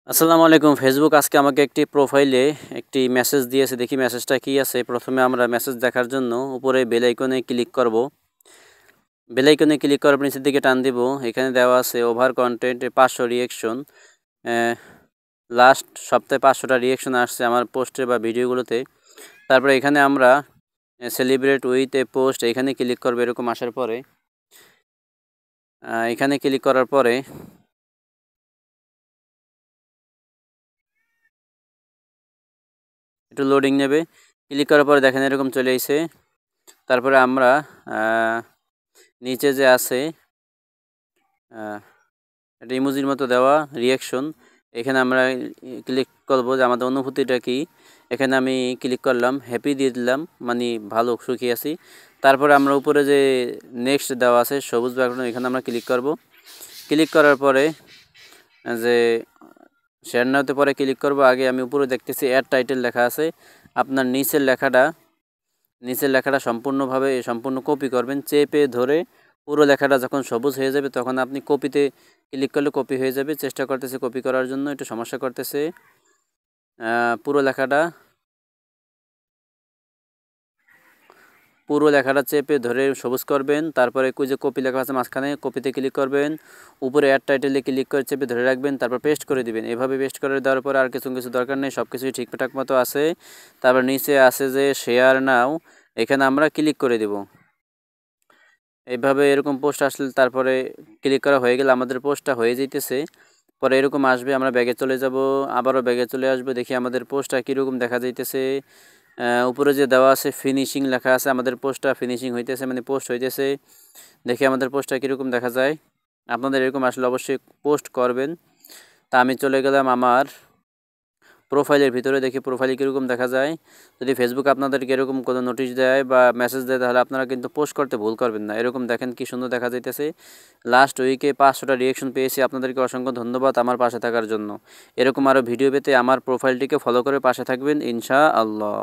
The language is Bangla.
আসসালামু আলাইকুম। ফেসবুক আজকে আমাকে একটি প্রোফাইলে একটি মেসেজ দিয়েছে। দেখি মেসেজটা কি আছে। প্রথমে আমরা মেসেজ দেখার জন্য উপরে বেল আইকনে ক্লিক করব। বেল আইকনে ক্লিক করার পর নিচের দিকে টান দিব। এখানে দেওয়া আছে ওভার কন্টেন্ট 500 রিঅ্যাকশন। লাস্ট সপ্তাহে 500টা রিঅ্যাকশন আসছে আমার পোস্টে বা ভিডিওগুলোতে। তারপরে এখানে আমরা সেলিব্রেট উইথ এ পোস্ট এখানে ক্লিক করব। এরকম আসার পরে এখানে ক্লিক করার পরে একটু লোডিং নেবে। ক্লিক করার পরে দেখেন এরকম চলে এসেছে। তারপরে আমরা নিচে যে আছে একটা ইমোজির মতো দেওয়া রিঅ্যাকশন, এখানে আমরা ক্লিক করব যে আমাদের অনুভূতিটা কি। এখানে আমি ক্লিক করলাম, হ্যাপি দিয়ে দিলাম, মানে ভালো সুখী আছি। তারপরে আমরা উপরে যে নেক্সট দেওয়া আছে সবুজ ব্যাকগ্রাউন্ড, এখানে আমরা ক্লিক করব। ক্লিক করার পরে যে শেয়ার নাওতে পরে ক্লিক করব। আগে আমি উপরে দেখতেছি অ্যাড টাইটেল লেখা আছে। আপনার নিচের লেখাটা সম্পূর্ণ কপি করবেন। চেপে ধরে পুরো লেখাটা যখন সবুজ হয়ে যাবে তখন আপনি কপিতে ক্লিক করলে কপি হয়ে যাবে। চেষ্টা করতেছে কপি করার জন্য, একটু সমস্যা করতেছে। পুরো লেখাটা চেপে ধরে সবুজ করবেন। তারপরে যে কপি লেখা আছে মাঝখানে, কপিতে ক্লিক করবেন। উপরে অ্যাড টাইটেলে ক্লিক করে চেপে ধরে রাখবেন, তারপর পেস্ট করে দিবেন। এভাবে পেস্ট করে দেওয়ার পরে আর কিছু দরকার নেই, সব কিছুই ঠিকঠাক মতো আছে। তারপর নিচে আছে যে শেয়ার নাও, এখানে আমরা ক্লিক করে দেব। এইভাবে এরকম পোস্ট আসলে তারপরে ক্লিক করা হয়ে গেলে আমাদের পোস্টটা হয়ে যাইতেছে। পরে এরকম আসবে, আমরা ব্যাগে চলে যাব, আবারও ব্যাগে চলে আসবো। দেখি আমাদের পোস্টটা কীরকম দেখা যাইতেছে। উপরে যে দেওয়া আছে ফিনিশিং লেখা আছে, আমাদের পোস্টটা ফিনিশিং হইতেছে, মানে পোস্ট হইতেছে। দেখি আমাদের পোস্টটা কীরকম দেখা যায়। আপনাদের এরকম আসলে অবশ্যই পোস্ট করবেন। তা আমি চলে গেলাম আমার প্রোফাইলের ভিতরে, দেখি প্রোফাইলে কীরকম দেখা যায়। যদি ফেসবুক আপনাদেরকে এরকম কোনো নোটিশ দেয় বা মেসেজ দেয় তাহলে আপনারা কিন্তু পোস্ট করতে ভুল করবেন না। এরকম দেখেন কি সুন্দর দেখা যাইতেছে। লাস্ট উইকে 500টা রিঅ্যাকশন পেয়েছি। আপনাদেরকে অসংখ্য ধন্যবাদ আমার পাশে থাকার জন্য। এরকম আরও ভিডিও পেতে আমার প্রোফাইলটিকে ফলো করে পাশে থাকবেন ইনশাআল্লাহ।